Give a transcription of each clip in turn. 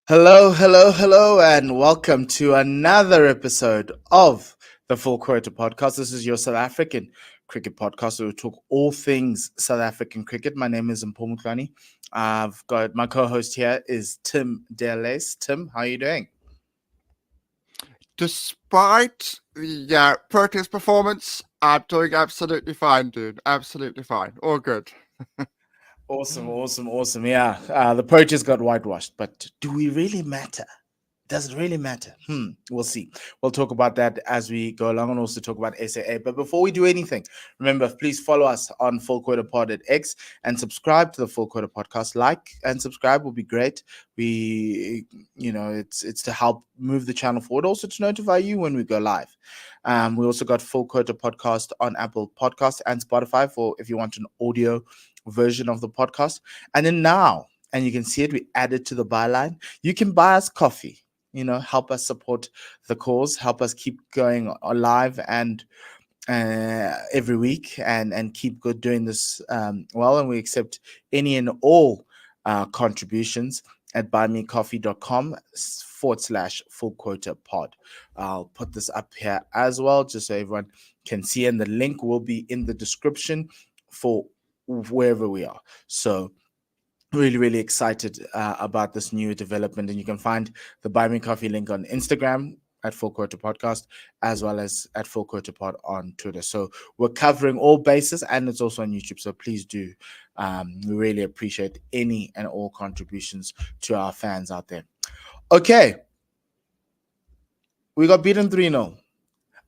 Hello, hello, hello, and welcome to another episode of the Full Quota Podcast. This is your South African cricket podcast where we talk all things South African cricket. My name is Mpho and Tim. I've got my co-host here is Tim Delace. Tim, how are you doing? Despite the Proteas performance, I'm doing absolutely fine, dude. Absolutely fine. All good. Awesome. Yeah, the Proteas got whitewashed, but do we really matter? Does it really matter? We'll see. We'll talk about that as we go along and also talk about SAA. But before we do anything, remember, please follow us on Full Quarter Pod at X and subscribe to the Full Quarter Podcast. Like and subscribe will be great. It's to help move the channel forward, also to notify you when we go live. We also got Full Quarter Podcast on Apple Podcast and Spotify for if you want an audio version of the podcast. And then now, and you can see it, we added to the byline, you can buy us coffee. Help us support the cause, help us keep going live and every week and keep good doing this well. And we accept any and all contributions at buymecoffee.com/full quota pod. I'll put this up here as well, just so everyone can see. And the link will be in the description for wherever we are. So really excited about this new development, and you can find the Buy Me Coffee link on Instagram at Full Quarter Podcast, as well as at Full Quarter Pod on Twitter. So we're covering all bases, and it's also on YouTube. So please do. We really appreciate any and all contributions to our fans out there. Okay. We got beaten 3-0.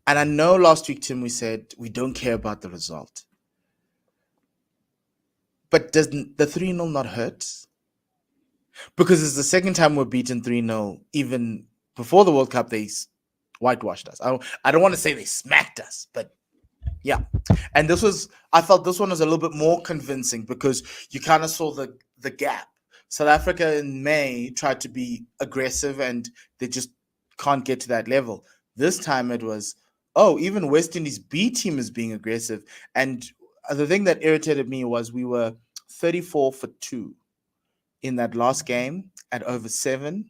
And I know last week, Tim, we said we don't care about the result. But does the 3-0 not hurt? Because it's the second time we're beaten 3-0. Even before the World Cup, they whitewashed us. I don't want to say they smacked us, but yeah. And I felt this one was a little bit more convincing because you kind of saw the gap. South Africa in May tried to be aggressive and they just can't get to that level. This time it was, even West Indies B team is being aggressive. And the thing that irritated me was we were 34 for 2 in that last game at over 7,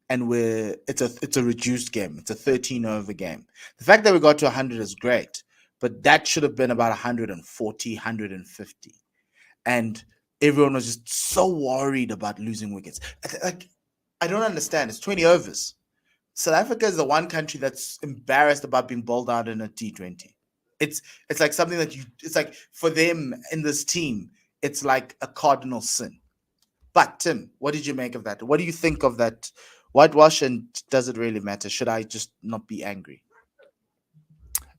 and it's a reduced game. It's a 13 over game. The fact that we got to 100 is great, but that should have been about 140, 150. And everyone was just so worried about losing wickets. I don't understand. It's 20 overs. South Africa is the one country that's embarrassed about being bowled out in a T20. It's like something that it's like for them in this team, it's like a cardinal sin. But Tim, what did you make of that? What do you think of that whitewash, and does it really matter? Should I just not be angry?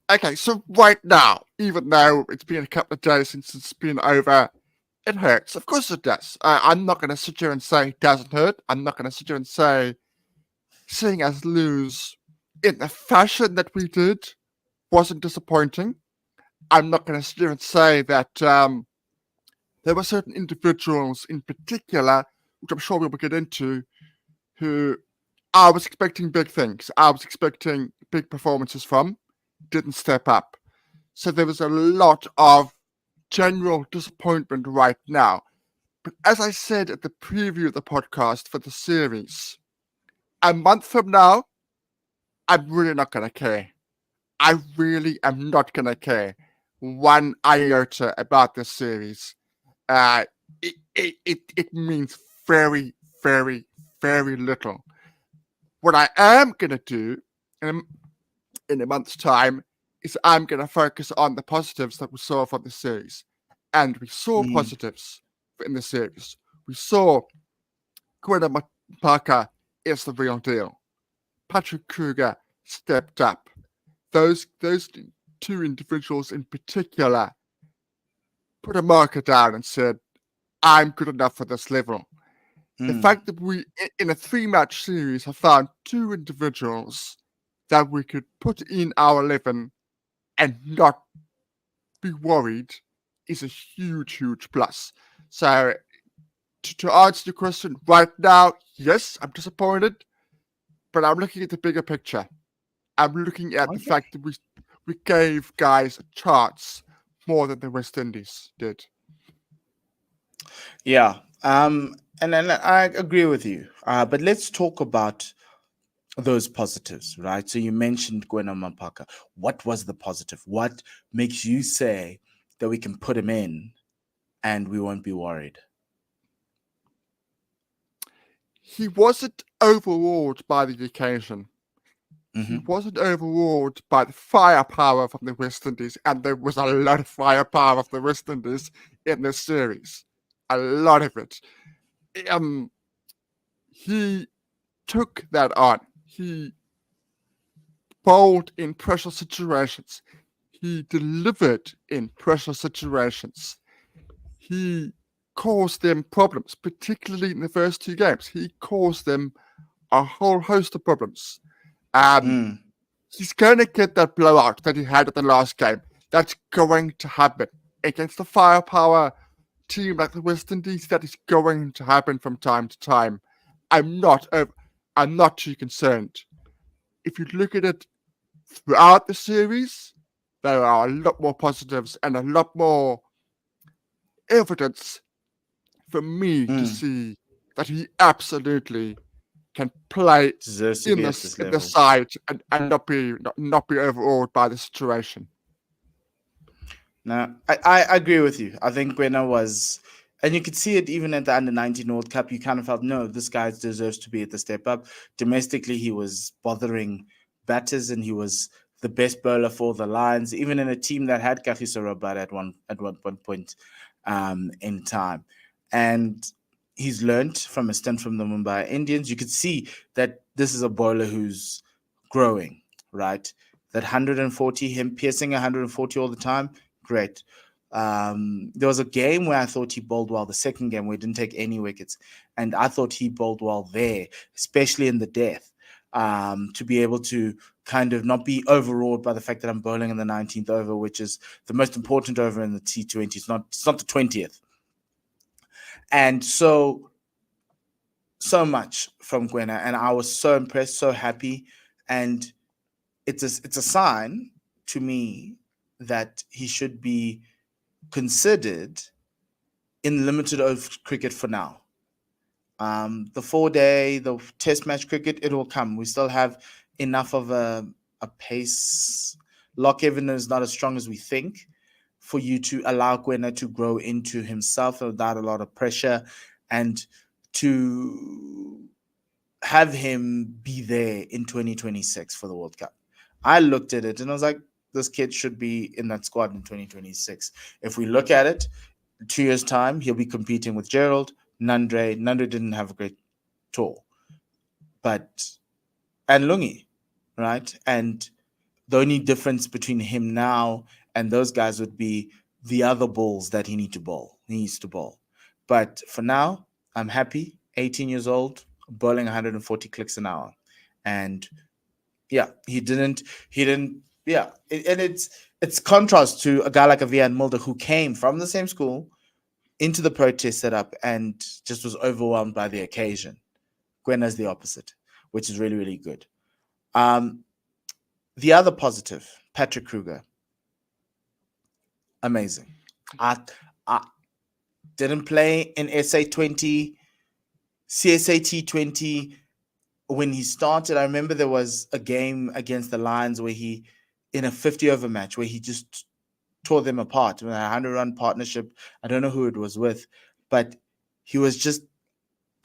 Okay, so right now, even though it's been a couple of days since it's been over, it hurts. Of course it does. I'm not going to sit here and say it doesn't hurt. I'm not going to sit here and say seeing us lose in the fashion that we did wasn't disappointing. I'm not going to sit here and say that there were certain individuals in particular, which I'm sure we'll get into, who I was expecting big things. I was expecting big performances from, didn't step up. So there was a lot of general disappointment right now. But as I said at the preview of the podcast for the series, a month from now, I'm really not going to care. I really am not going to care one iota about this series. It means very, very, very little. What I am going to do in a month's time is I'm going to focus on the positives that we saw from the series. And we saw positives in the series. We saw Gwyneth Parker is the real deal. Patrick Kruger stepped up. Those two individuals in particular put a marker down and said, I'm good enough for this level. The fact that we, in a 3-match series, have found 2 individuals that we could put in our 11 and not be worried is a huge plus. So, to answer your question right now, yes, I'm disappointed, but I'm looking at the bigger picture. I'm looking at the fact that we gave guys a chance more than the West Indies did. Yeah, And I agree with you. But let's talk about those positives, right? So you mentioned Gwena Mapaka. What was the positive? What makes you say that we can put him in and we won't be worried? He wasn't overawed by the occasion. He Mm-hmm. wasn't overawed by the firepower from the West Indies, and there was a lot of firepower of the West Indies in this series. A lot of it. Um, he took that on. He bowled in pressure situations. He delivered in pressure situations. He caused them problems, particularly in the first two games. He caused them a whole host of problems. Um, Mm. he's going to get that blowout that he had at the last game. That's going to happen against a firepower team like the West Indies. That is going to happen from time to time. I'm not. I'm not too concerned. If you look at it throughout the series, there are a lot more positives and a lot more evidence for me to Mm. see that he absolutely can play Deserves to in be at the this in the level. side and not be overawed by the situation. No, I agree with you. I think Gwena was, and you could see it even at the under 19 World Cup. You kind of felt, no, this guy deserves to be at the step up. Domestically, he was bothering batters and he was the best bowler for the Lions, even in a team that had Kagiso Rabada at one point in time. And he's learned from a stint from the Mumbai Indians. You could see that this is a bowler who's growing, right? That 140, him piercing 140 all the time, great. There was a game where I thought he bowled well. The second game where he didn't take any wickets, and I thought he bowled well there, especially in the death. To be able to kind of not be overawed by the fact that I'm bowling in the 19th over, which is the most important over in the T20. It's not the 20th, and so much from Gwena, and I was so impressed, so happy, and it's a sign to me that he should be considered in limited over cricket for now. The 4 day, the test match cricket, it will come. We still have enough of a pace. Lock Evan is not as strong as we think for you to allow Gwena to grow into himself without a lot of pressure and to have him be there in 2026 for the World Cup. I looked at it and I was like, this kid should be in that squad in 2026. If we look at it, 2 years' time, he'll be competing with Gerald, Nandre. Nandre didn't have a great tour, but and Lungi, right? And the only difference between him now and those guys would be the other balls that he need to bowl. He needs to bowl. But for now, I'm happy. 18 years old, bowling 140 clicks an hour, and yeah, he didn't. Yeah, and it's contrast to a guy like a Vian Mulder who came from the same school into the protest setup and just was overwhelmed by the occasion. Gwena's the opposite, which is really, really good. Um, the other positive, Patrick Kruger, amazing. I didn't play in SA20, CSAT 20 when he started. I remember there was a game against the Lions where he, in a 50 over match, where he just tore them apart. A 100-run partnership. I don't know who it was with, but he was just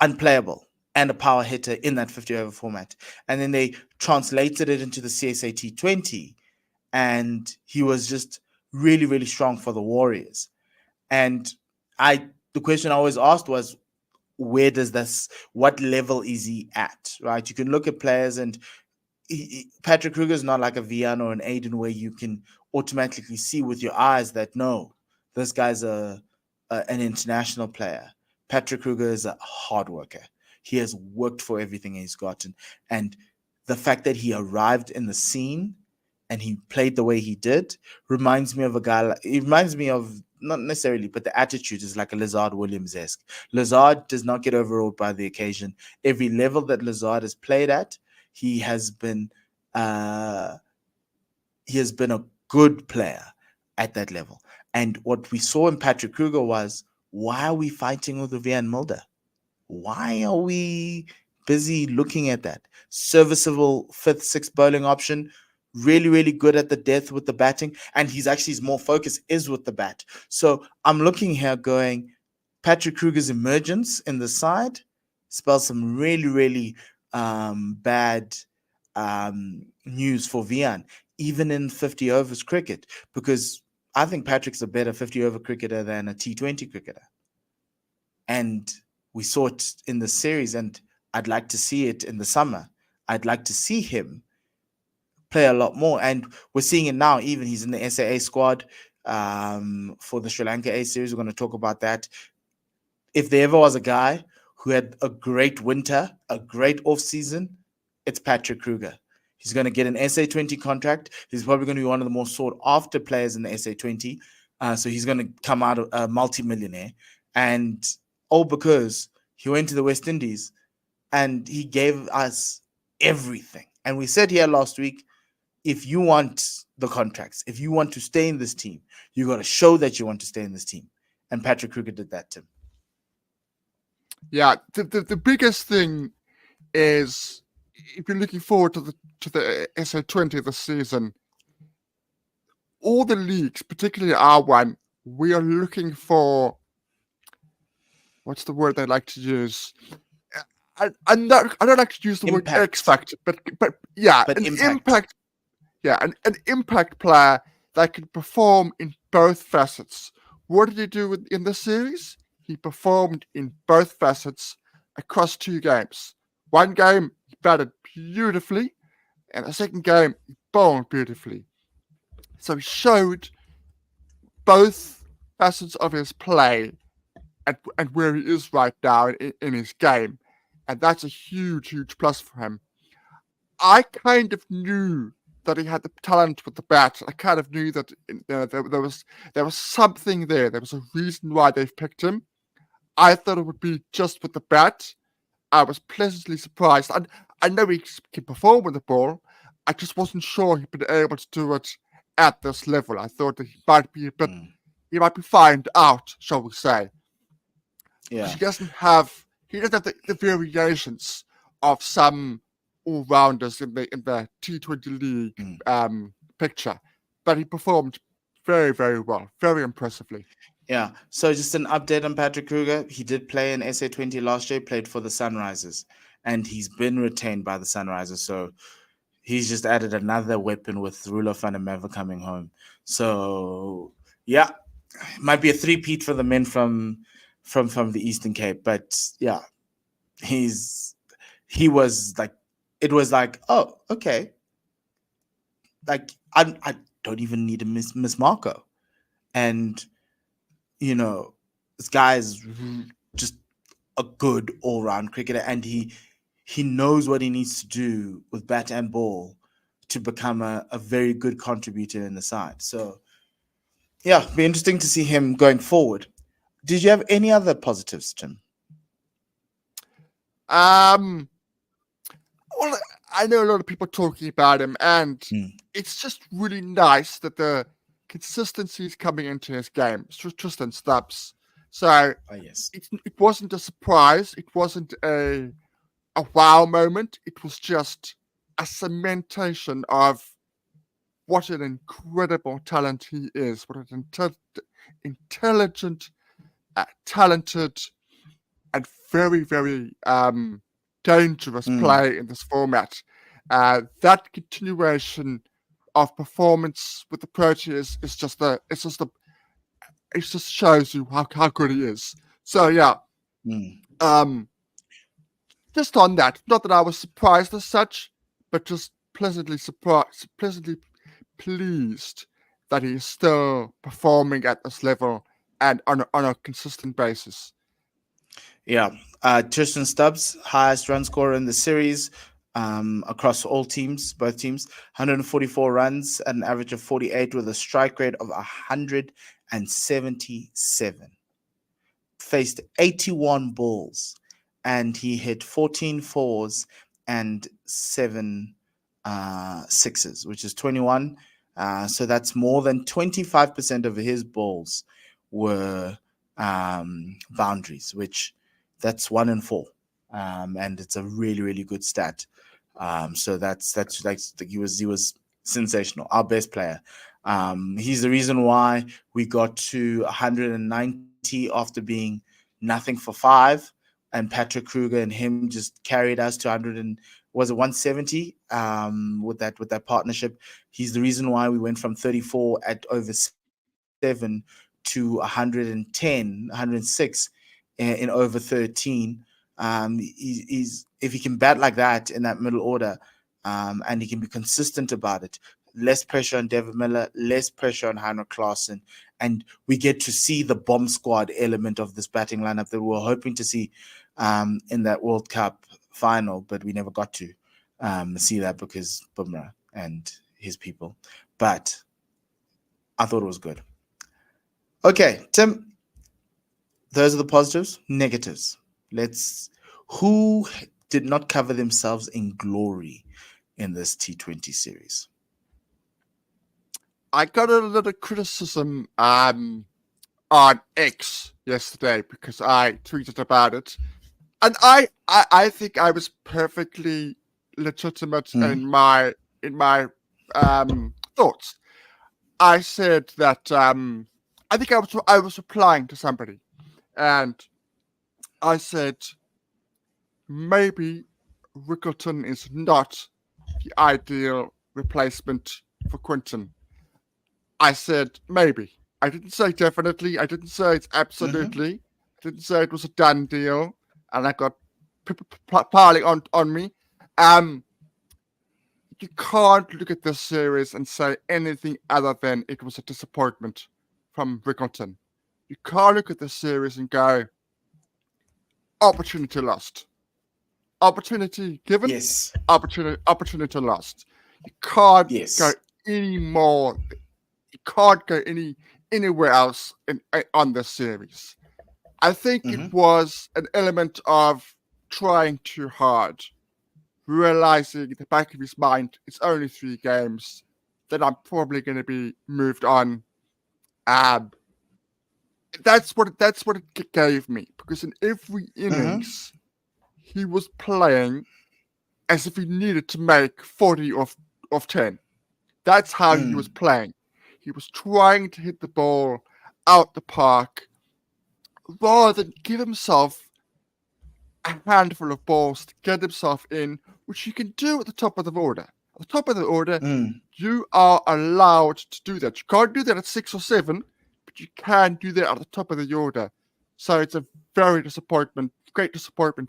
unplayable and a power hitter in that 50 over format. And then they translated it into the CSAT 20, and he was just really, really strong for the Warriors. And the question I always asked was, where does this, what level is he at, right? You can look at players and Patrick Kruger is not like a Vian or an Aiden where you can automatically see with your eyes that no, this guy's an international player. Patrick Kruger is a hard worker. He has worked for everything he's gotten, and the fact that he arrived in the scene and he played the way he did reminds me of a guy. It reminds me of, not necessarily, but the attitude is like a Lazard Williams esque. Lazard does not get overawed by the occasion. Every level that Lazard has played at, he has been uh, he has been a good player at that level. And what we saw in Patrick Kruger was why are we fighting with Vivian Mulder? Why are we busy looking at that? Serviceable fifth, sixth bowling option. Really, really good at the death with the batting. And he's actually, his more focus is with the bat. So I'm looking here going, Patrick Kruger's emergence in the side spells some really, really bad news for Vian, even in 50 overs cricket, because I think Patrick's a better 50 over cricketer than a T20 cricketer. And we saw it in the series, and I'd like to see it in the summer. I'd like to see him play a lot more, and we're seeing it now. Even he's in the SAA squad for the Sri Lanka A series. We're going to talk about that. If there ever was a guy who had a great winter, a great off season, it's Patrick Kruger. He's going to get an SA20 contract. He's probably going to be one of the more sought after players in the SA20. So he's going to come out a multi-millionaire, and all because he went to the West Indies and he gave us everything. And we said here last week, if you want the contracts, if you want to stay in this team, you got to show that you want to stay in this team. And Patrick Kruger did that, Tim. Yeah, the biggest thing is, if you're looking forward to the SA20 this season, all the leagues, particularly our one, we are looking for, what's the word they like to use? I don't like to use the word X factor, but yeah, But an impact. Yeah, an impact player that can perform in both facets. What did he do in this series? He performed in both facets across 2 games. One game, he batted beautifully, and the second game, he bowled beautifully. So he showed both facets of his play and where he is right now in his game. And that's a huge, huge plus for him. I kind of knew that he had the talent with the bat. I kind of knew that there was something there. There was a reason why they've picked him. I thought it would be just with the bat. I was pleasantly surprised. I know he can perform with the ball. I just wasn't sure he'd been able to do it at this level. I thought that he might be he might be found out, shall we say. Yeah. He doesn't have the variations of some all-rounders in the T20 league picture, but he performed very, very well, very impressively. Yeah. So just an update on Patrick Kruger. He did play in SA20 last year, played for the Sunrisers, and he's been retained by the Sunrisers. So he's just added another weapon with Rulo van der Merwe coming home. So yeah, might be a three-peat for the men from the Eastern Cape. But yeah, he was like, it was like, oh, okay. Like I don't even need to miss Marco. And you know, this guy is just a good all-round cricketer, and he knows what he needs to do with bat and ball to become a very good contributor in the side. So yeah, be interesting to see him going forward. Did you have any other positives, Tim? Well, I know a lot of people talking about him, and it's just really nice that the consistency is coming into his game. It's just Tristan Stubbs. So yes, it wasn't a surprise. It wasn't a wow moment. It was just a cementation of what an incredible talent he is. What an intelligent, talented, and very, very dangerous play in this format. That continuation of performance with the Proteas is it just shows you how good he is. So yeah, just on that, not that I was surprised as such, but just pleasantly pleased that he's still performing at this level and on a consistent basis. Yeah, Tristan Stubbs, highest run scorer in the series across all teams, both teams, 144 runs at an average of 48 with a strike rate of 177. Faced 81 balls, and he hit 14 fours and 7 sixes, which is 21. So that's more than 25% of his balls were boundaries, which that's 1 in 4, and it's a really really good stat. So that's like he was sensational, our best player. He's the reason why we got to 190 after being nothing for 5, and Patrick Kruger and him just carried us to 100 and was it 170 with that partnership. He's the reason why we went from 34 at over 7 to 110, 106 in over 13. He's if he can bat like that in that middle order, and he can be consistent about it. Less pressure on Devin Miller, less pressure on Heinrich Klaassen, and we get to see the bomb squad element of this batting lineup that we were hoping to see in that World Cup final, but we never got to see that because Bumrah and his people. But I thought it was good. Okay, Tim, those are the positives. Negatives. Who did not cover themselves in glory in this T20 series? I got a little criticism on X yesterday because I tweeted about it, and I think I was perfectly legitimate in my thoughts. I said that I think I was replying to somebody, and I said maybe Rickleton is not the ideal replacement for Quinton. I said maybe. I didn't say definitely. I didn't say it's absolutely. I didn't say it was a done deal. And I got people piling on me. You can't look at this series and say anything other than it was a disappointment from Rickleton. You can't look at this series and go, opportunity lost. Opportunity given, Yes. opportunity lost. You can't Yes. go any more. You can't go anywhere else on this series. I think it was an element of trying too hard, realizing in the back of his mind it's only 3 games, that I'm probably going to be moved on. That's what it gave me, because in every innings he was playing as if he needed to make 40 of 10. That's how he was playing. He was trying to hit the ball out the park rather than give himself a handful of balls to get himself in, which you can do at the top of the order. At the top of the order, you are allowed to do that. You can't do that at 6 or 7, but you can do that at the top of the order. So it's a great disappointment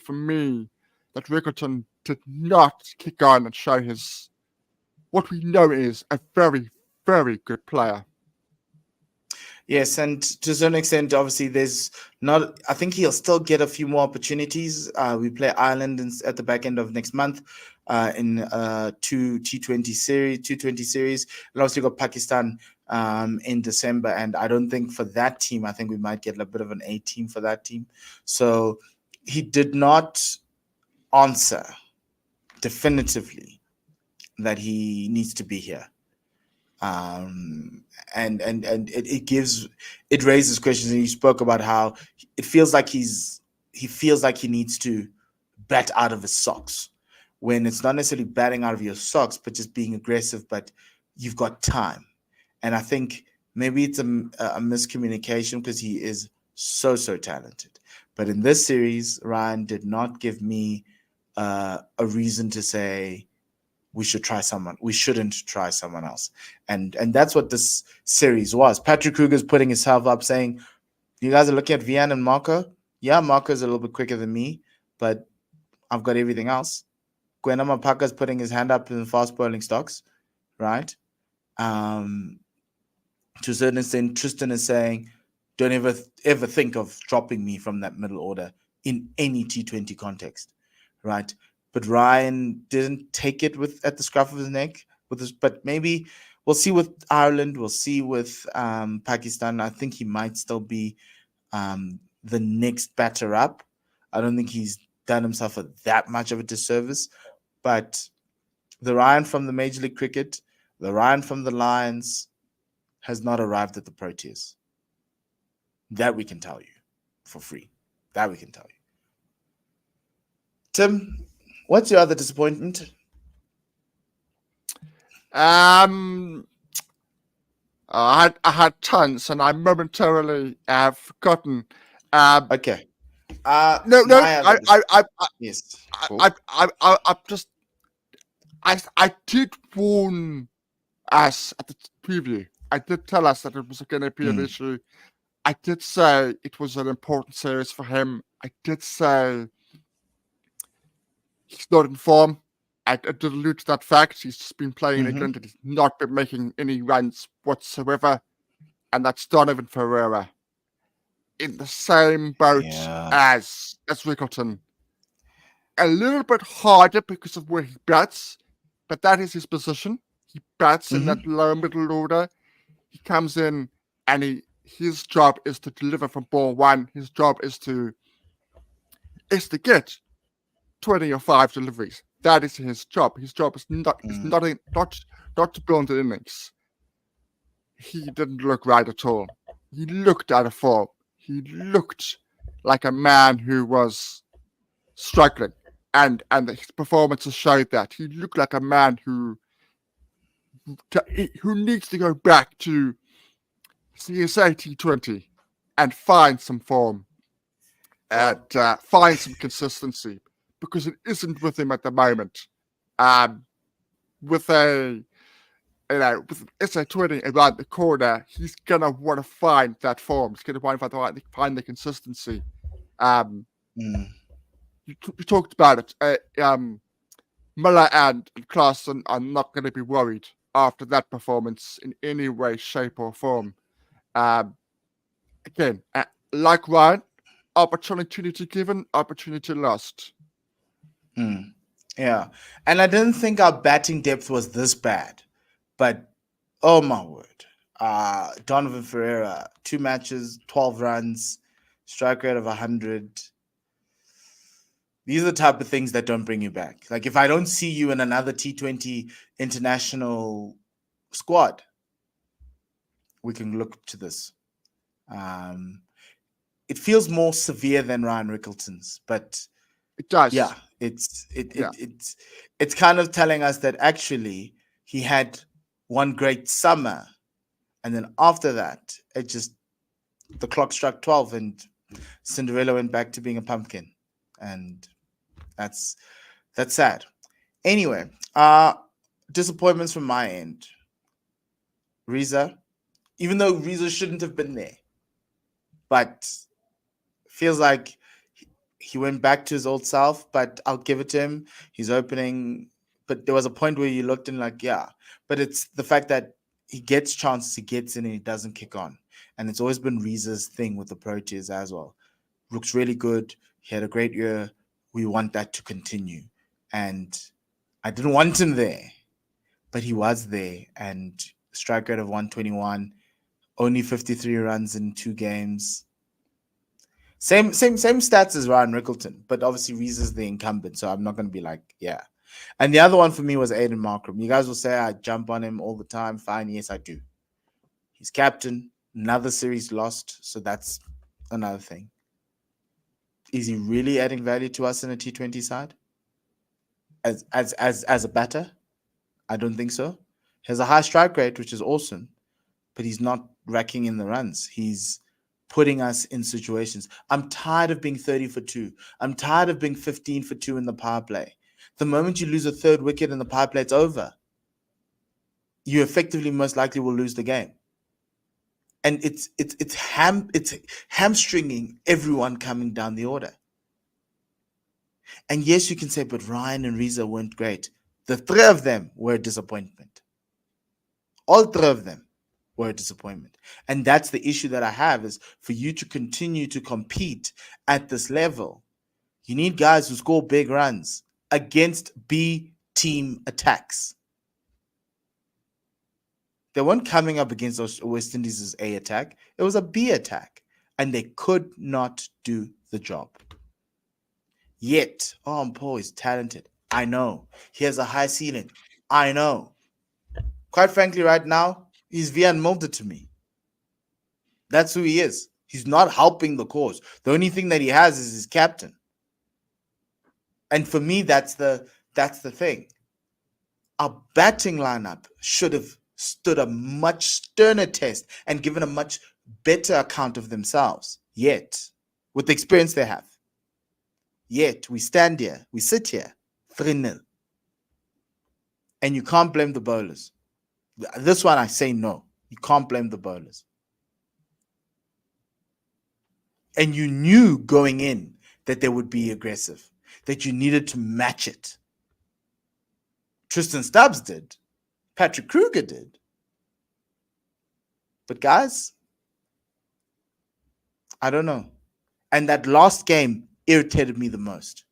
for me that Rickleton did not kick on and show his what we know is a very, very good player. Yes, and to a certain extent, obviously, there's not. I think he'll still get a few more opportunities. We play Ireland at the back end of next month in 220 series, and obviously got Pakistan in December. And I don't think for that team, I think we might get a bit of an A team for that team. So he did not answer definitively that he needs to be here. And it raises questions. And you spoke about how it feels like he feels like he needs to bat out of his socks, when it's not necessarily batting out of your socks, but just being aggressive. But you've got time, and I think maybe it's a miscommunication, because he is so talented. But in this series, Ryan did not give me a reason to say we shouldn't try someone else. And that's what this series was. Patrick Kruger's putting himself up saying, you guys are looking at Vian and Marco. Yeah, Marco's a little bit quicker than me, but I've got everything else. Gwena Mapaka's putting his hand up in the fast bowling stocks, right? To a certain extent, Tristan is saying, don't ever think of dropping me from that middle order in any T20 context, right? But Ryan didn't take it at the scruff of his neck but maybe we'll see with Ireland, we'll see with Pakistan. I think he might still be the next batter up. I don't think he's done himself that much of a disservice, but the Ryan from the Major League Cricket, the Ryan from the Lions has not arrived at the Proteas. That we can tell you. for free. That we can tell you. Tim, what's your other disappointment? Um, I had tons, and I momentarily have forgotten. Okay. No. My other yes, cool. I just I did warn us at the preview. I did tell us that it was going to be an Mm, issue. I did say it was an important series for him. I did say he's not in form. I did allude to that fact. He's just been playing in mm-hmm. England and he's not been making any runs whatsoever. And that's Donovan Ferreira in the same boat Yeah. as Rickleton. A little bit harder because of where he bats, but that is his position. He bats in Mm-hmm. that low middle order. He comes in and his job is to deliver from ball one. His job is to get 20 or 5 deliveries. That is his job. His job is Mm, not to build an innings. He didn't look right at all. He looked out of form. He looked like a man who was struggling, and his performances showed that. He looked like a man who needs to go back to CSA T20 and find some form and well, find some consistency, because it isn't with him at the moment. With with SA20 around the corner, he's gonna want to find that form. He's gonna want to find the consistency. Um, mm, you talked about it. Miller and Klaassen are not going to be worried after that performance in any way, shape, or form. Um, Again, like Ryan, opportunity given, opportunity lost. mm, yeah. And I didn't think our batting depth was this bad, but oh my word. Donovan Ferreira, 2 matches, 12 runs, strike rate of 100. These are the type of things that don't bring you back. Like if I don't see you in another T20 international squad, we can look to this. Um, it feels more severe than Ryan Rickleton's, but It does. yeah, Yeah. it's kind of telling us that actually he had one great summer, and then after that, it just the clock struck 12, and Cinderella went back to being a pumpkin, and that's sad. Anyway, disappointments from my end. Riza, even though Riza shouldn't have been there, but feels like he went back to his old self. But I'll give it to him. He's opening, but there was a point where you looked and like, yeah. But it's the fact that he gets chances, he gets in, and he doesn't kick on. And it's always been Riza's thing with the Proteas as well. Looks really good. He had a great year. We want that to continue. And I didn't want him there, but he was there. And strike rate of 121, only 53 runs in 2 games. Same stats as Ryan Rickleton, but obviously Reese's the incumbent, so I'm not going to be like, yeah. And the other one for me was Aiden Markram. You guys will say I jump on him all the time. Fine, yes, I do. He's captain. Another series lost, so that's another thing. Is he really adding value to us in a T20 side as a batter? I don't think so. He has a high strike rate, which is awesome, but he's not racking in the runs. He's putting us in situations. I'm tired of being 30 for 2. I'm tired of being 15 for 2 in the power play. The moment you lose a third wicket in the power play, it's over. You effectively most likely will lose the game. And it's hamstringing everyone coming down the order. And yes, you can say, but Ryan and Riza weren't great. The 3 of them were a disappointment. All 3 of them were a disappointment. And that's the issue that I have, is for you to continue to compete at this level, you need guys who score big runs against B team attacks. They weren't coming up against West Indies' A attack. It was a B attack. And they could not do the job. Yet, Mpho is talented. I know. He has a high ceiling. I know. Quite frankly, right now, he's Vian Mulder to me. That's who he is. He's not helping the cause. The only thing that he has is his captain. And for me, that's the thing. Our batting lineup should have stood a much sterner test and given a much better account of themselves. Yet, with the experience they have, yet we stand here, we sit here, 3-0. And you can't blame the bowlers. This one I say no. You can't blame the bowlers. And you knew going in that they would be aggressive, that you needed to match it. Tristan Stubbs did. Patrick Kruger did. But guys, I don't know. And that last game irritated me the most.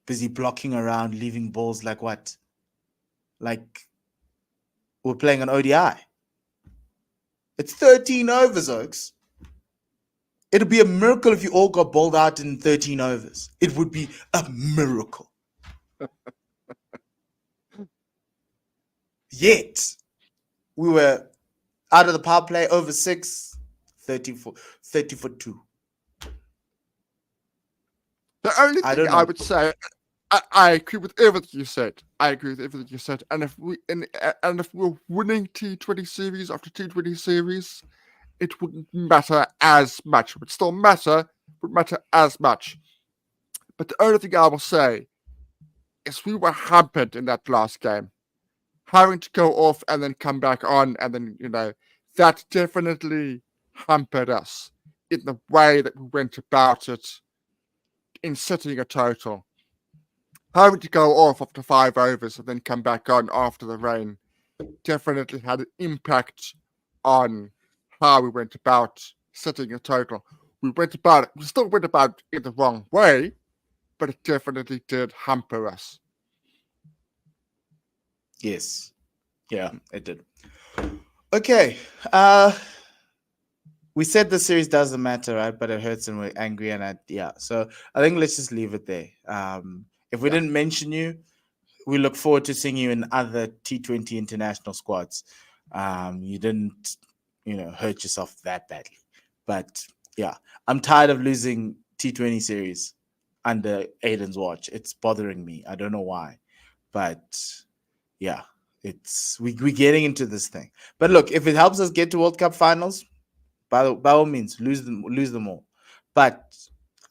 Busy blocking around, leaving balls like what? Like we're playing an ODI. It's 13 overs, Oaks. It'd be a miracle if you all got bowled out in 13 overs. It would be a miracle. Yet, we were out of the power play over 6, 30 for 2. The only thing I would say, I agree with everything you said. And if we're winning T20 series after T20 series, it wouldn't matter as much. It would still matter, but matter as much. But the only thing I will say is we were hampered in that last game. Having to go off and then come back on, and then, that definitely hampered us in the way that we went about it in setting a total. Having to go off after 5 overs and then come back on after the rain definitely had an impact on how we went about setting a total. We still went about it in the wrong way, but it definitely did hamper us. Yes. Yeah, it did. Okay. We said the series doesn't matter, right? But it hurts and we're angry so I think let's just leave it there. If we didn't mention you, we look forward to seeing you in other T20 international squads. You didn't, hurt yourself that badly. But yeah, I'm tired of losing T20 series under Aiden's watch. It's bothering me. I don't know why. But yeah, we're getting into this thing. But look, if it helps us get to World Cup finals, by all means, lose them all. But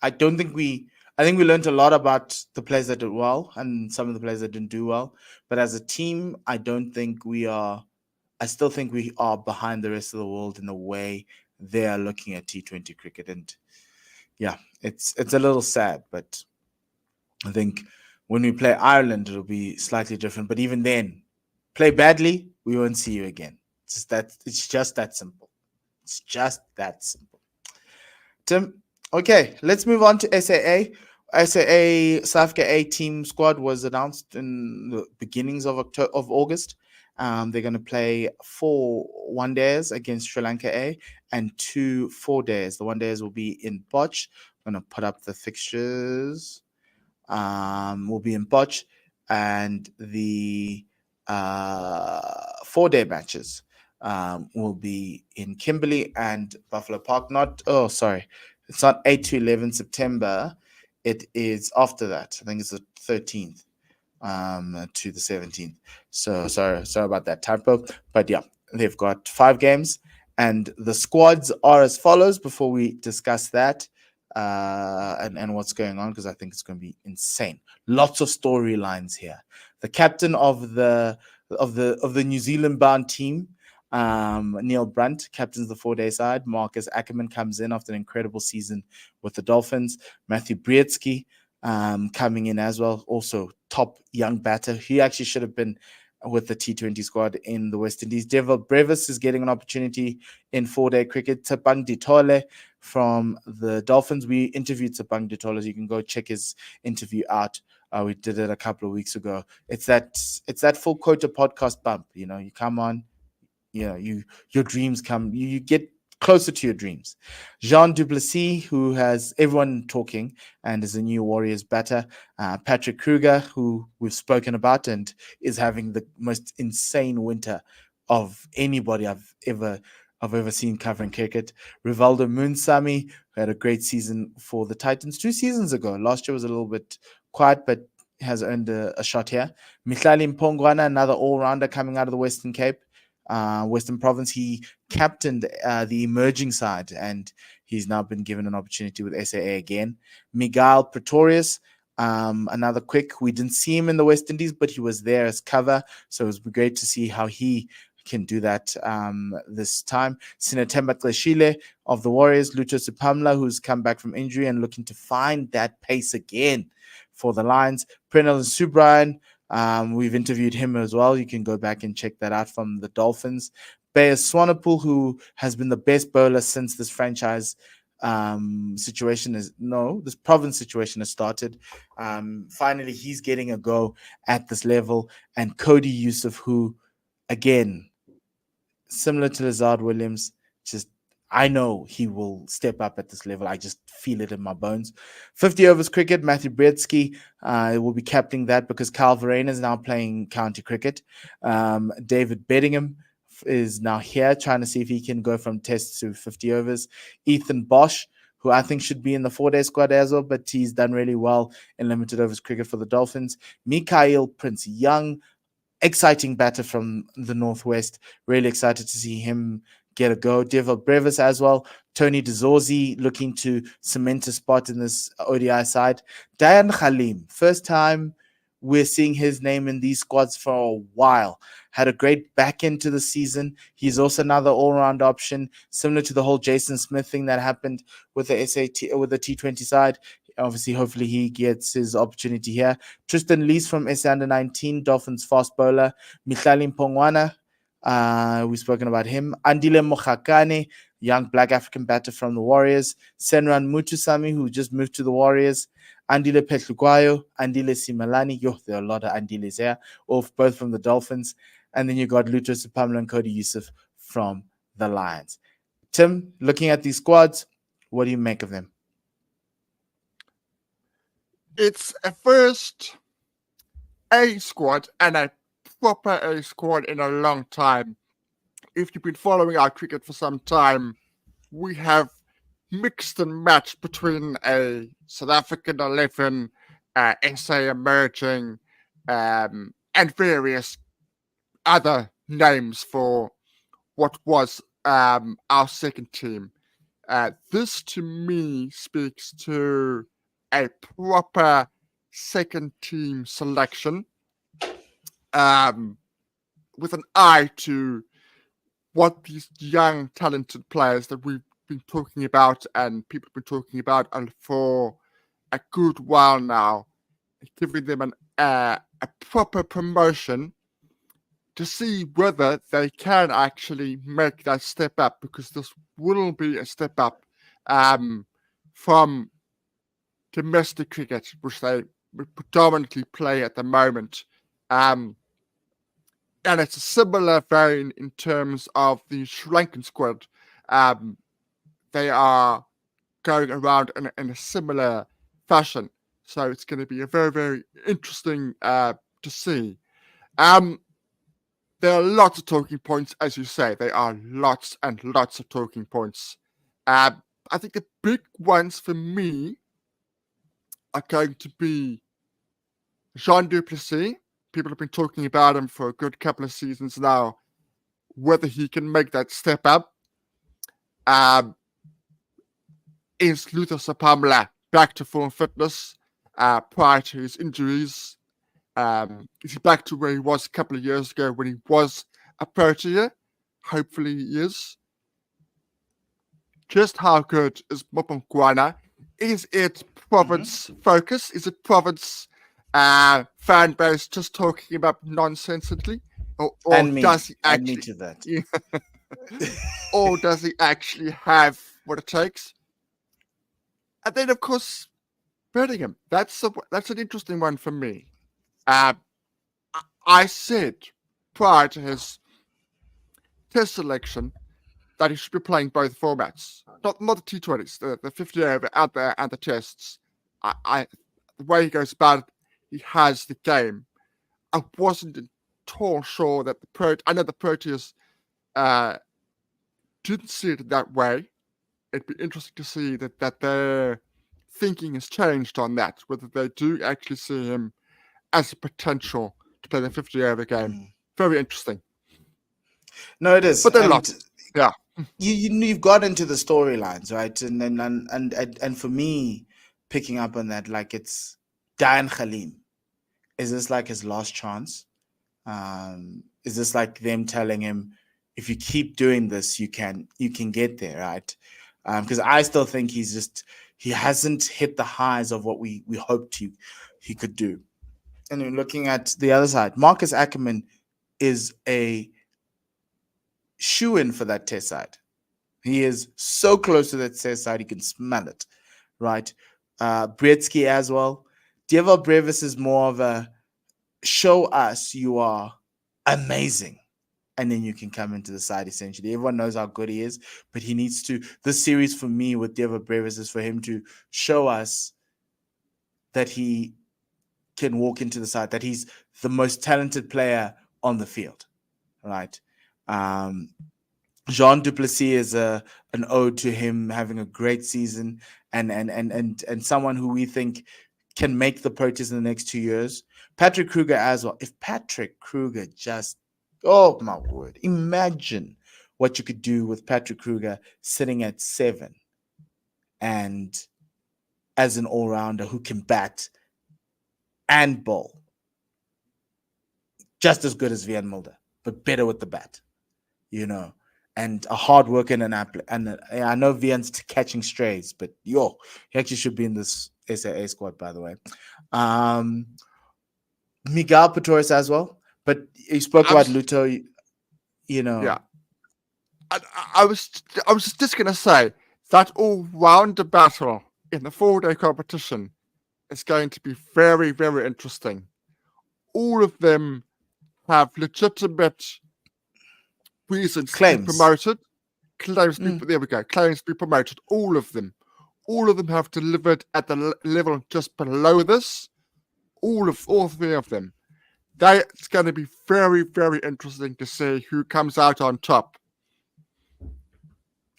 I think we learned a lot about the players that did well and some of the players that didn't do well. But as a team, I still think we are behind the rest of the world in the way they are looking at T20 cricket. And yeah, it's a little sad, but I think when we play Ireland, it'll be slightly different. But even then, play badly, we won't see you again. It's just that simple. It's just that simple. Tim, okay, let's move on to SAA. SAA South Africa A team squad was announced in the beginnings of August. They're going to play 4 one-days against Sri Lanka A and 2 4-days. The one-days will be in Boch. I'm going to put up the fixtures. Will be in Boch, and the 4-day matches will be in Kimberley and Buffalo Park. It's not 8 to 11 September. It is after that. I think it's the 13th to the 17th. So sorry about that typo. But yeah, they've got 5 games, and the squads are as follows. Before we discuss that and what's going on, because I think it's going to be insane. Lots of storylines here. The captain of the New Zealand bound team, Neil Brunt, captains the 4-day side. Marcus Ackerman comes in after an incredible season with the Dolphins. Matthew Brietsky coming in as well, also top young batter. He actually should have been with the T20 squad in the West Indies. Devil Brevis is getting an opportunity in 4-day cricket. Tsepang Ditole from the Dolphins. We interviewed Tsepang Ditole. You can go check his interview out. We did it a couple of weeks ago. It's that full quota podcast bump. You come on, your dreams come. You get closer to your dreams. Jean Duplessis, who has everyone talking and is a new Warriors batter. Patrick Kruger, who we've spoken about and is having the most insane winter of anybody I've ever I've ever seen covering cricket. Rivaldo Moonsamy, who had a great season for the Titans 2 seasons ago. Last year was a little bit quiet, but has earned a shot here. Mihlali Mpongwana, another all-rounder coming out of the Western Cape, Western Province. He captained the emerging side, and he's now been given an opportunity with SAA again. Miguel Pretorius, another quick. We didn't see him in the West Indies, but he was there as cover, so it was great to see how he can do that this time. Sinatemba Tleshile of the Warriors, Lucho Sipamla, who's come back from injury and looking to find that pace again for the Lions. Prenel Subrian, we've interviewed him as well. You can go back and check that out from the Dolphins. Bayer Swanepoel, who has been the best bowler since this franchise this province situation has started. Finally, he's getting a go at this level. And Cody Yusuf, who, again, similar to Lazard Williams, just I know he will step up at this level. I just feel it in my bones. 50 overs cricket, Matthew Bretsky will be captaining that because Kyle Verreynne is now playing county cricket. David Beddingham is now here trying to see if he can go from tests to 50 overs. Ethan Bosch, who I think should be in the 4-day squad as well, but he's done really well in limited overs cricket for the Dolphins. Mikael Prince Young, exciting batter from the Northwest. Really excited to see him get a go. Devil Brevis as well. Tony DeZorzi looking to cement a spot in this ODI side. Dayan Khalim, first time we're seeing his name in these squads for a while. Had a great back end to the season. He's also another all-round option, similar to the whole Jason Smith thing that happened with the SAT with the T20 side. Obviously, hopefully he gets his opportunity here. Tristan Lees from SA Under 19, Dolphins fast bowler. Mihlali Mpongwana, we've spoken about him. Andile Mokhakane, young black African batter from the Warriors. Senran Mutusami, who just moved to the Warriors. Andile Petlukwayo, Andile Simalani. There are a lot of Andiles here, both from the Dolphins. And then you got Lucho Sipamla and Cody Yusuf from the Lions. Tim, looking at these squads, what do you make of them? It's a first A squad and a proper A squad in a long time. If you've been following our cricket for some time, we have mixed and matched between a South African 11, SA emerging, and various other names for what was our second team. This to me speaks to a proper second team selection, with an eye to what these young talented players that we've been talking about and people have been talking about for a good while now, giving them a proper promotion to see whether they can actually make that step up, because this will be a step up from domestic cricket, which they predominantly play at the moment. And it's a similar vein in terms of the Sri Lankan squad. They are going around in a similar fashion. So it's going to be a very, very interesting to see. There are lots of talking points, as you say. There are lots and lots of talking points. I think the big ones for me are going to be Jean du Plessis. People have been talking about him for a good couple of seasons now, whether he can make that step up. Is Luther Sapamla back to full fitness prior to his injuries? Is he back to where he was a couple of years ago when he was a Protea? Hopefully he is. Just how good is Mpongwana? Is it province focus? Is it province fan base just talking about nonsensely? Or does he actually to that? or does he actually have what it takes? And then, of course, Birmingham. That's an interesting one for me. I said prior to his test selection that he should be playing both formats, not the T20s, the 50 over out there and the tests. The way he goes about it, he has the game. I wasn't at all sure that I know the Proteas didn't see it that way. It'd be interesting to see that their thinking has changed on that, whether they do actually see him as a potential to play the 50 over game. Very interesting. No, it is. But there are And lots. Yeah. you've got into the storylines, right? And for me, picking up on that, like it's Dan Khalim. Is this like his last chance? Is this like them telling him, if you keep doing this, you can get there, right? Because I still think he hasn't hit the highs of what we hoped he could do. And then looking at the other side, Marcus Ackerman is a shoe-in for that test side. He is so close to that test side, he can smell it, right? Bretsky as well. Deval Brevis is more of a show us you are amazing, and then you can come into the side. Essentially, everyone knows how good he is, but he needs to. This series for me with Deval Brevis is for him to show us that he can walk into the side, that he's the most talented player on the field, right? Jean Duplessis is an ode to him having a great season and someone who we think can make the Proteas in the next 2 years. Patrick Kruger as well. If Patrick Kruger just, oh my word, imagine what you could do with Patrick Kruger sitting at 7 and as an all-rounder who can bat and bowl. Just as good as Vian Mulder, but better with the bat, and a hard worker and I know Vian's catching strays, but he actually should be in this SAA squad, by the way. Miguel Pretorius as well, but you spoke about Luto, Yeah. I was just gonna say that all-rounder battle in the 4-day competition is going to be very, very interesting. All of them have legitimate reasons claims. to be promoted. There we go. Claims to be promoted. All of them have delivered at the level just below this. All 3 of them. It's going to be very, very interesting to see who comes out on top.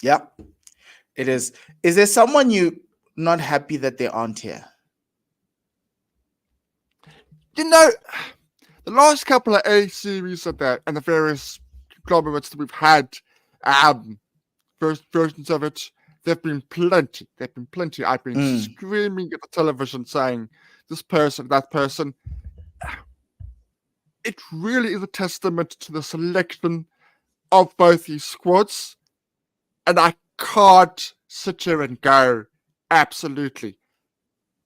Yeah, it is. Is there someone you not happy that they aren't here? The last couple of A series of that and the various conglomerates that we've had, versions of it, there've been plenty. I've been screaming at the television saying, this person, that person. It really is a testament to the selection of both these squads. And I can't sit here and go, absolutely.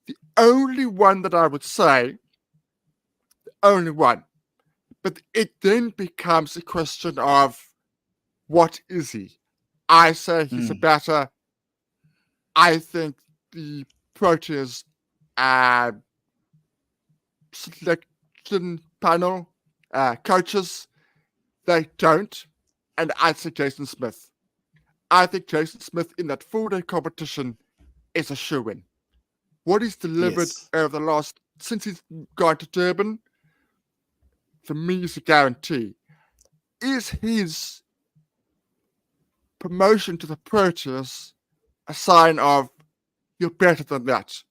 The only one that I would say, but it then becomes a question of, what is he? I say he's a batter. I think the Proteas selection panel, coaches, they don't. And I'd say Jason Smith. I think Jason Smith in that 4-day competition is a shoo-in. What he's delivered over the last, since he's gone to Durban, for me is a guarantee. Is his promotion to the Proteas a sign of, you're better than that?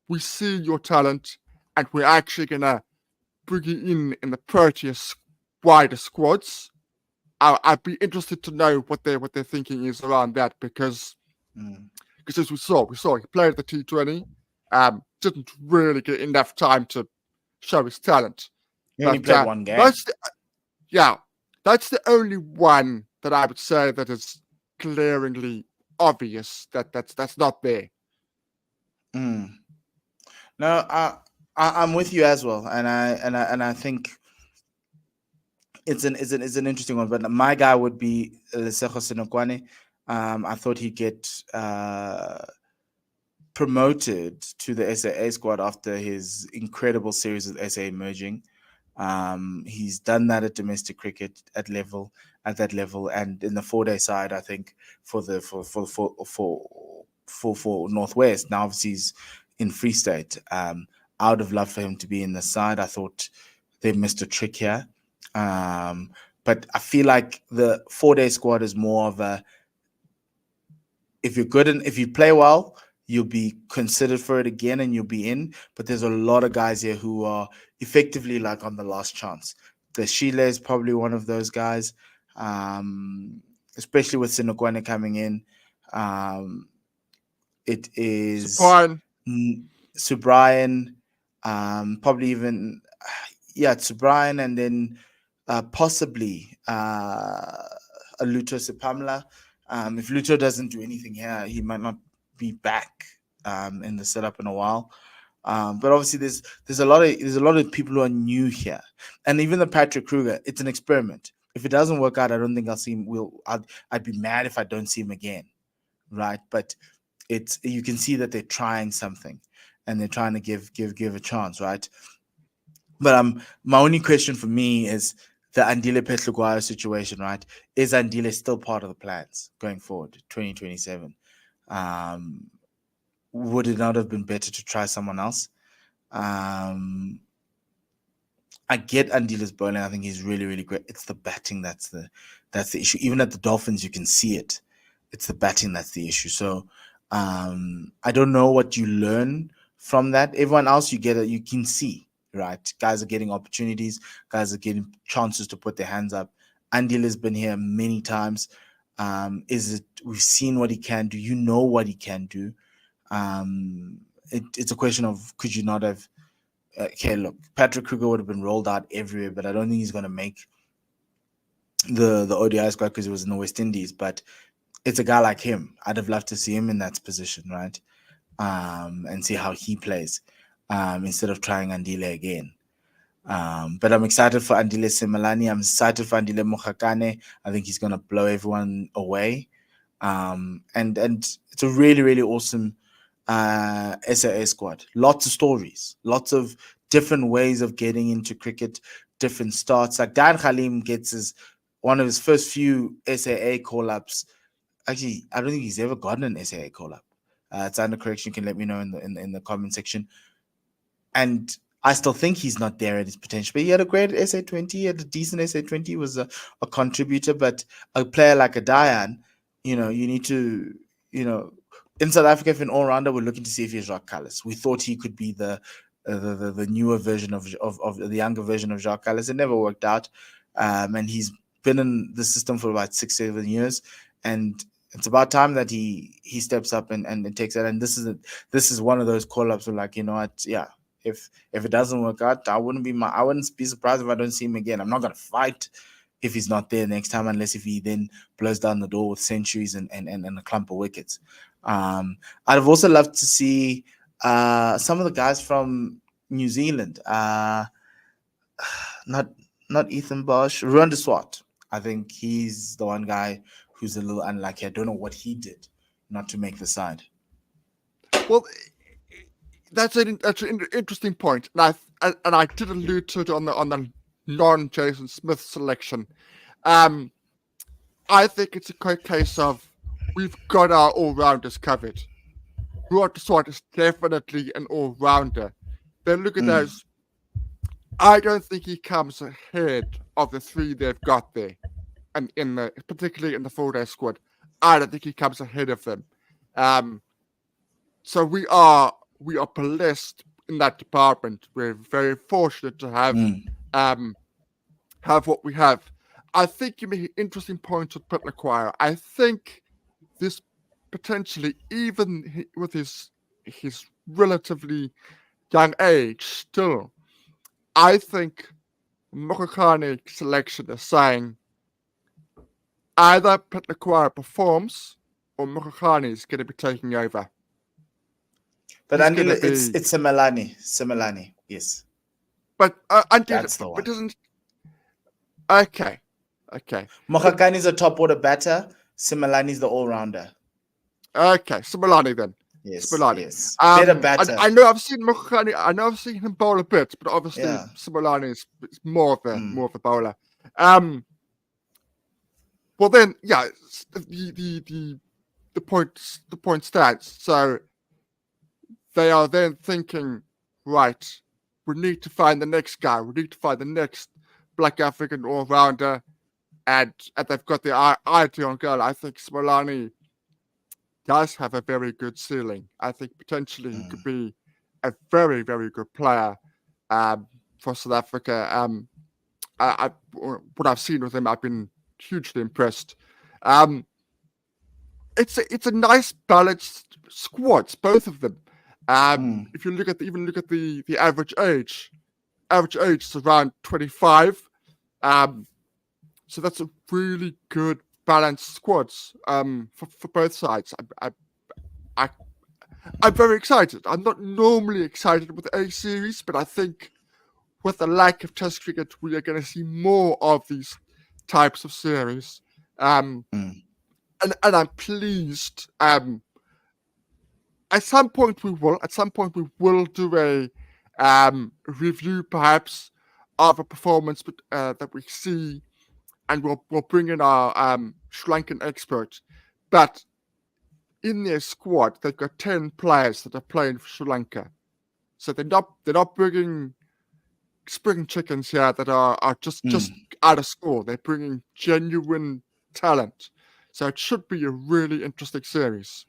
We see your talent, and we're actually going to bring you in the Proteas wider squads. I'd be interested to know what their thinking is around that, because as we saw he played the T20, didn't really get enough time to show his talent. He only played one game. That's the only one that I would say that is glaringly obvious that's not there. No, I'm with you as well, and I think it's an interesting one. But my guy would be Lesego Senokwane. I thought he'd get promoted to the SAA squad after his incredible series with SA Emerging. He's done that at domestic cricket at that level, and in the 4-day side, I think for Northwest. Now obviously he's in Free State. I would have loved for him to be in the side. I thought they missed a trick here, but I feel like the 4-day squad is more of a if you're good and if you play well, you'll be considered for it again and you'll be in. But there's a lot of guys here who are effectively like on the last chance. The Sheila is probably one of those guys, especially with Sinokwane coming in. Um, it is Brian, Subrian, probably even yeah, Subrian, and then possibly a Luto Sepamla. If Luto doesn't do anything here, he might not be back in the setup in a while. But obviously, there's a lot of people who are new here, and even the Patrick Kruger, it's an experiment. If it doesn't work out, I don't think I'll see him. I'd be mad if I don't see him again, right? But it's you can see that they're trying something, and they're trying to give a chance, right? But my only question for me is the Andile Petluguayo situation, right? Is Andile still part of the plans going forward, 2027? Um, would it not have been better to try someone else? Um, I get Andile's bowling. I think he's really, really great. It's the batting that's the issue. Even at the Dolphins, you can see it. It's the batting that's the issue. So I don't know what you learn from that. Everyone else, you can see, right? Guys are getting opportunities. Guys are getting chances to put their hands up. Andile has been here many times. Is it? We've seen what he can do. You know what he can do. It's a question of could you not have okay, look, Patrick Kruger would have been rolled out everywhere, but I don't think he's going to make the ODI squad because he was in the West Indies. But it's a guy like him. I'd have loved to see him in that position, right? And see how he plays instead of trying Andile again. But I'm excited for Andile Semelani. I'm excited for Andile Mokhakane. I think he's going to blow everyone away. And it's a really, really awesome SAA squad. Lots of stories, lots of different ways of getting into cricket, different starts. Like Dan Khalim gets one of his first few SAA call-ups. Actually, I don't think he's ever gotten an SAA call-up. It's under correction. You can let me know in the comment section. And I still think he's not there at his potential. But he had a great SA20. He had a decent SA20. He was a contributor. But a player like a Diane, you need to, in South Africa, if an all-rounder, we're looking to see if he's Jacques Callis. We thought he could be the newer version of the younger version of Jacques Callis. It never worked out. And he's been in the system for about 6-7 years. And it's about time that he steps up and takes it. And this is one of those call-ups where, like, you know what, yeah. If it doesn't work out, I wouldn't be surprised if I don't see him again. I'm not gonna fight if he's not there next time, unless if he then blows down the door with centuries and a clump of wickets. I'd have also loved to see some of the guys from New Zealand. Not Ethan Bosch, Ruan de Swart. I think he's the one guy who's a little unlucky. I don't know what he did not to make the side. Well, that's an interesting point, and I did allude to it on the non-Jason Smith selection. I think it's a case of we've got our all-rounders covered. Ruan de Swart is definitely an all-rounder. Then look at those. I don't think he comes ahead of the three they've got there, and particularly in the 4-day squad. I don't think he comes ahead of them. So we are blessed in that department. We're very fortunate to have what we have. I think you make an interesting point with Petluguayo. I think this potentially, even with his relatively young age, still, I think Mokhakane's selection is saying either Petluguayo performs or Mokhakane is going to be taking over. But Andile, it's Semelani, yes. But that's the one. But doesn't. Okay. Mokhakane is a top order batter. Semelani is the all rounder. Okay, Semelani then. Yes, Semelani. Yes. Better batter. I know I've seen Mokhakane. I know I've seen him bowl a bit, but obviously Semelani is more of a bowler. Well then, yeah, the point stands. So they are then thinking, right, we need to find the next guy. We need to find the next Black African all-rounder. And they've got the ideal girl. I think Semelani does have a very good ceiling. I think potentially he could be a very, very good player for South Africa. What I've seen with him, I've been hugely impressed. It's a nice balanced squad, both of them. If you look at the average age is around 25. So that's a really good balanced squads for both sides. I'm very excited. I'm not normally excited with A series, but I think with the lack of Test cricket, we are going to see more of these types of series. And I'm pleased. At some point we will do a review, perhaps, of a performance that we see, and we'll bring in our Sri Lankan expert. But in their squad, they've got 10 players that are playing for Sri Lanka, so they're not bringing spring chickens here that are just out of school. They're bringing genuine talent, so it should be a really interesting series.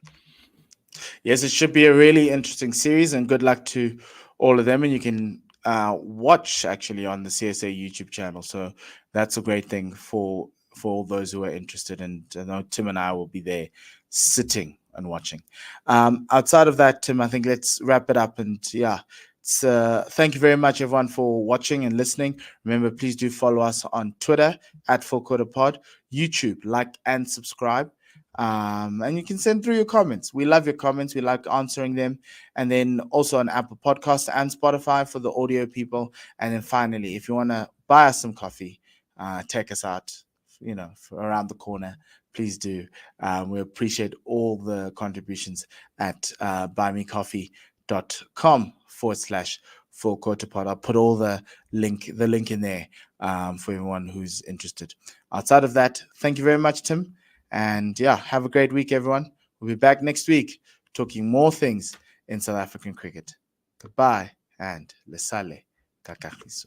Yes, it should be a really interesting series, and good luck to all of them. And you can watch actually on the CSA YouTube channel, so that's a great thing for all those who are interested. And I know Tim and I will be there sitting and watching. Outside of that, Tim, I think let's wrap it up. And yeah, thank you very much, everyone, for watching and listening. Remember, please do follow us on Twitter at Full Quarter Pod, YouTube, like and subscribe. And you can send through your comments. We love your comments. We like answering them. And then also on Apple Podcasts and Spotify for the audio people. And then finally, if you want to buy us some coffee, take us out, around the corner, please do. We appreciate all the contributions at buymecoffee.com/Full Quarter Pod. I'll put all the link in there for everyone who's interested. Outside of that, thank you very much, Tim. And yeah, have a great week, everyone. We'll be back next week talking more things in South African cricket. Goodbye and lesale kakahiso.